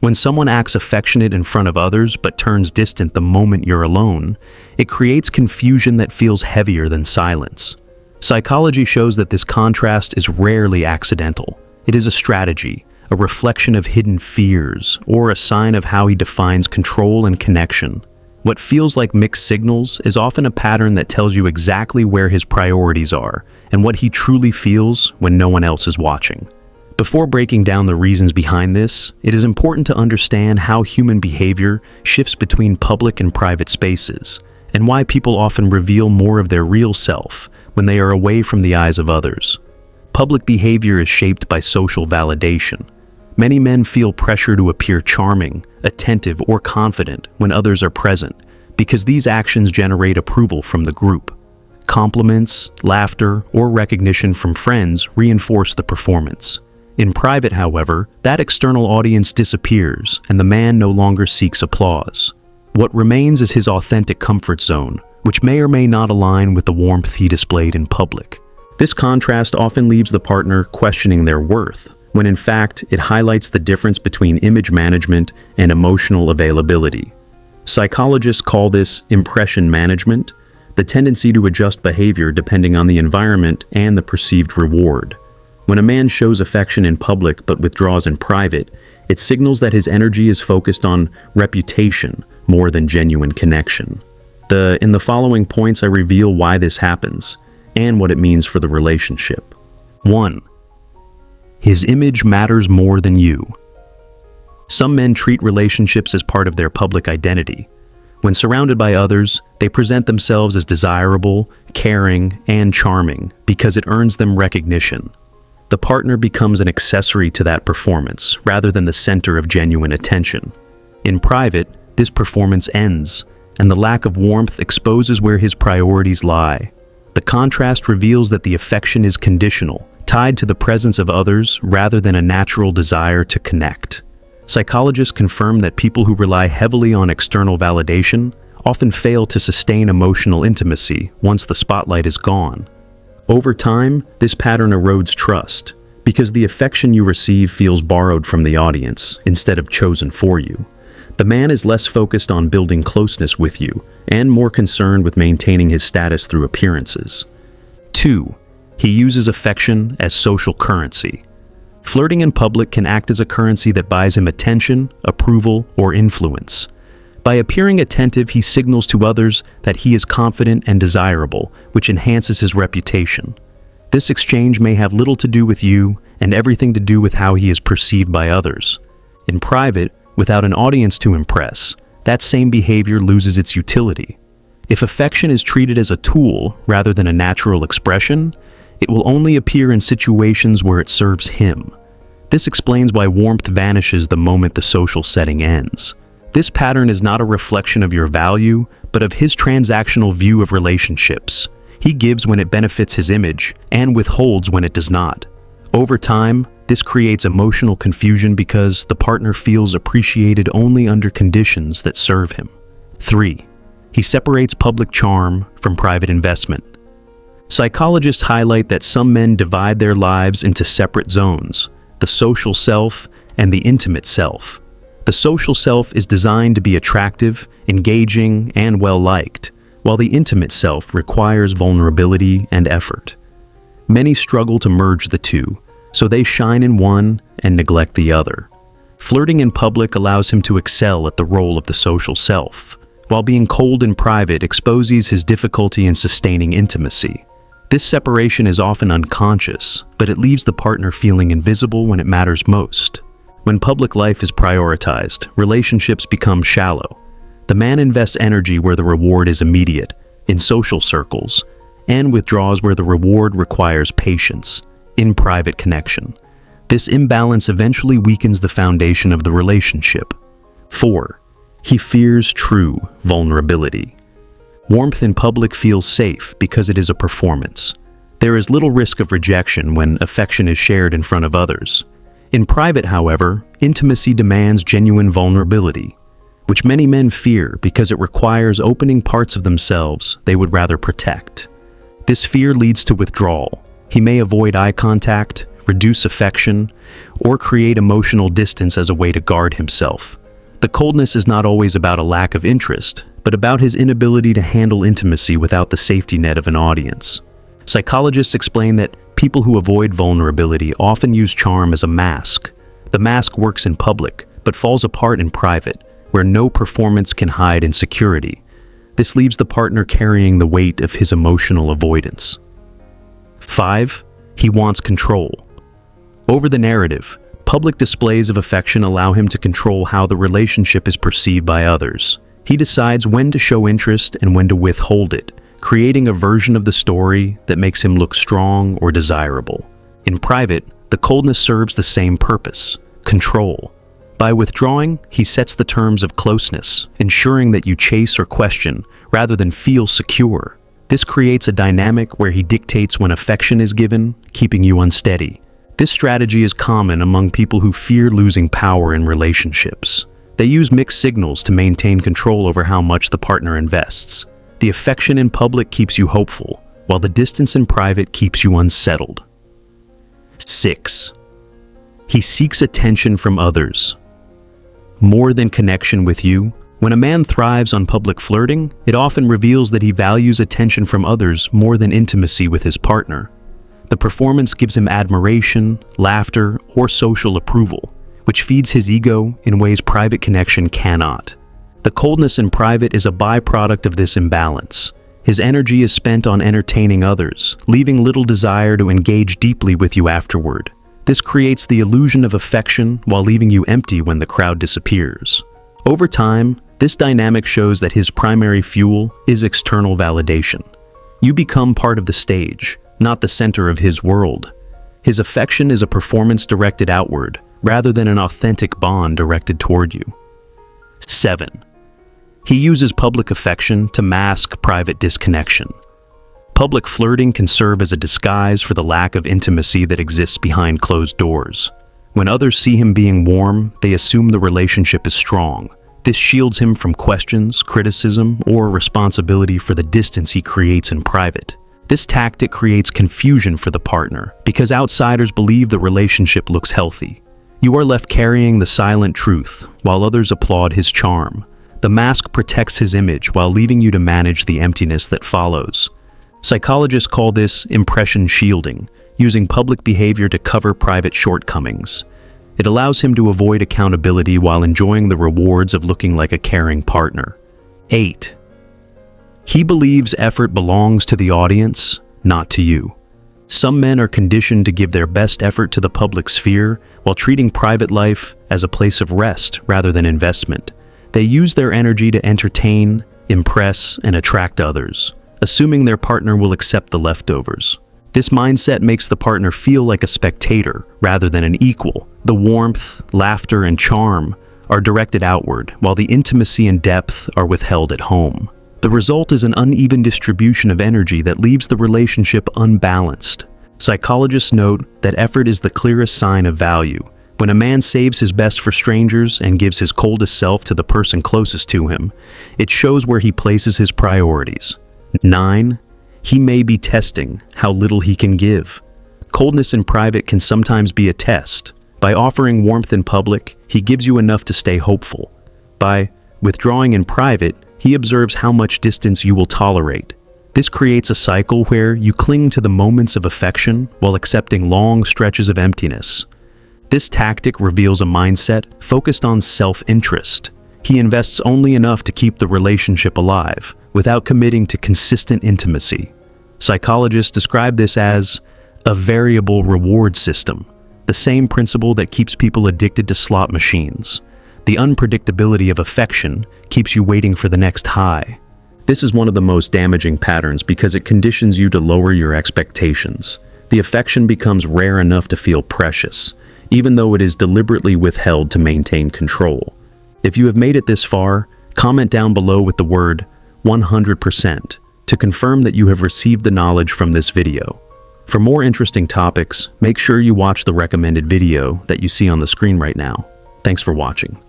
When someone acts affectionate in front of others but turns distant the moment you're alone, it creates confusion that feels heavier than silence. Psychology shows that this contrast is rarely accidental. It is a strategy, a reflection of hidden fears, or a sign of how he defines control and connection. What feels like mixed signals is often a pattern that tells you exactly where his priorities are and what he truly feels when no one else is watching. Before breaking down the reasons behind this, it is important to understand how human behavior shifts between public and private spaces, and why people often reveal more of their real self when they are away from the eyes of others. Public behavior is shaped by social validation. Many men feel pressure to appear charming, attentive, or confident when others are present, because these actions generate approval from the group. Compliments, laughter, or recognition from friends reinforce the performance. In private, however, that external audience disappears, and the man no longer seeks applause. What remains is his authentic comfort zone, which may or may not align with the warmth he displayed in public. This contrast often leaves the partner questioning their worth, when in fact it highlights the difference between image management and emotional availability. Psychologists call this impression management, the tendency to adjust behavior depending on the environment and the perceived reward. When a man shows affection in public but withdraws in private, it signals that his energy is focused on reputation more than genuine connection. In the following points, I reveal why this happens and what it means for the relationship. 1. His image matters more than you. Some men treat relationships as part of their public identity. When surrounded by others, they present themselves as desirable, caring, and charming because it earns them recognition. The partner becomes an accessory to that performance rather than the center of genuine attention. In private, this performance ends, and the lack of warmth exposes where his priorities lie. The contrast reveals that the affection is conditional, tied to the presence of others rather than a natural desire to connect. Psychologists confirm that people who rely heavily on external validation often fail to sustain emotional intimacy once the spotlight is gone. Over time, this pattern erodes trust, because the affection you receive feels borrowed from the audience instead of chosen for you. The man is less focused on building closeness with you and more concerned with maintaining his status through appearances. 2. He uses affection as social currency. Flirting in public can act as a currency that buys him attention, approval, or influence. By appearing attentive, he signals to others that he is confident and desirable, which enhances his reputation. This exchange may have little to do with you and everything to do with how he is perceived by others. In private, without an audience to impress, that same behavior loses its utility. If affection is treated as a tool rather than a natural expression, it will only appear in situations where it serves him. This explains why warmth vanishes the moment the social setting ends. This pattern is not a reflection of your value, but of his transactional view of relationships. He gives when it benefits his image and withholds when it does not. Over time, this creates emotional confusion because the partner feels appreciated only under conditions that serve him. 3. He separates public charm from private investment. Psychologists highlight that some men divide their lives into separate zones: the social self and the intimate self. The social self is designed to be attractive, engaging, and well-liked, while the intimate self requires vulnerability and effort. Many struggle to merge the two, so they shine in one and neglect the other. Flirting in public allows him to excel at the role of the social self, while being cold in private exposes his difficulty in sustaining intimacy. This separation is often unconscious, but it leaves the partner feeling invisible when it matters most. When public life is prioritized, relationships become shallow. The man invests energy where the reward is immediate, in social circles, and withdraws where the reward requires patience, in private connection. This imbalance eventually weakens the foundation of the relationship. 4. He fears true vulnerability. Warmth in public feels safe because it is a performance. There is little risk of rejection when affection is shared in front of others. In private, however, intimacy demands genuine vulnerability, which many men fear because it requires opening parts of themselves they would rather protect. This fear leads to withdrawal. He may avoid eye contact, reduce affection, or create emotional distance as a way to guard himself. The coldness is not always about a lack of interest, but about his inability to handle intimacy without the safety net of an audience. Psychologists explain that people who avoid vulnerability often use charm as a mask. The mask works in public, but falls apart in private, where no performance can hide insecurity. This leaves the partner carrying the weight of his emotional avoidance. 5. He wants control. Over the narrative, public displays of affection allow him to control how the relationship is perceived by others. He decides when to show interest and when to withhold it, creating a version of the story that makes him look strong or desirable. In private, the coldness serves the same purpose: control. By withdrawing, he sets the terms of closeness, ensuring that you chase or question rather than feel secure. This creates a dynamic where he dictates when affection is given, keeping you unsteady. This strategy is common among people who fear losing power in relationships. They use mixed signals to maintain control over how much the partner invests. The affection in public keeps you hopeful, while the distance in private keeps you unsettled. 6. He seeks attention from others. More than connection with you, when a man thrives on public flirting, it often reveals that he values attention from others more than intimacy with his partner. The performance gives him admiration, laughter, or social approval, which feeds his ego in ways private connection cannot. The coldness in private is a byproduct of this imbalance. His energy is spent on entertaining others, leaving little desire to engage deeply with you afterward. This creates the illusion of affection while leaving you empty when the crowd disappears. Over time, this dynamic shows that his primary fuel is external validation. You become part of the stage, not the center of his world. His affection is a performance directed outward, rather than an authentic bond directed toward you. 7. He uses public affection to mask private disconnection. Public flirting can serve as a disguise for the lack of intimacy that exists behind closed doors. When others see him being warm, they assume the relationship is strong. This shields him from questions, criticism, or responsibility for the distance he creates in private. This tactic creates confusion for the partner, because outsiders believe the relationship looks healthy. You are left carrying the silent truth, while others applaud his charm. The mask protects his image while leaving you to manage the emptiness that follows. Psychologists call this impression shielding, using public behavior to cover private shortcomings. It allows him to avoid accountability while enjoying the rewards of looking like a caring partner. 8. He believes effort belongs to the audience, not to you. Some men are conditioned to give their best effort to the public sphere while treating private life as a place of rest rather than investment. They use their energy to entertain, impress, and attract others, assuming their partner will accept the leftovers. This mindset makes the partner feel like a spectator rather than an equal. The warmth, laughter, and charm are directed outward, while the intimacy and depth are withheld at home. The result is an uneven distribution of energy that leaves the relationship unbalanced. Psychologists note that effort is the clearest sign of value. When a man saves his best for strangers and gives his coldest self to the person closest to him, it shows where he places his priorities. 9. He may be testing how little he can give. Coldness in private can sometimes be a test. By offering warmth in public, he gives you enough to stay hopeful. By withdrawing in private, he observes how much distance you will tolerate. This creates a cycle where you cling to the moments of affection while accepting long stretches of emptiness. This tactic reveals a mindset focused on self-interest. He invests only enough to keep the relationship alive, without committing to consistent intimacy. Psychologists describe this as a variable reward system, the same principle that keeps people addicted to slot machines. The unpredictability of affection keeps you waiting for the next high. This is one of the most damaging patterns because it conditions you to lower your expectations. The affection becomes rare enough to feel precious, even though it is deliberately withheld to maintain control. If you have made it this far, comment down below with the word 100% to confirm that you have received the knowledge from this video. For more interesting topics, make sure you watch the recommended video that you see on the screen right now. Thanks for watching.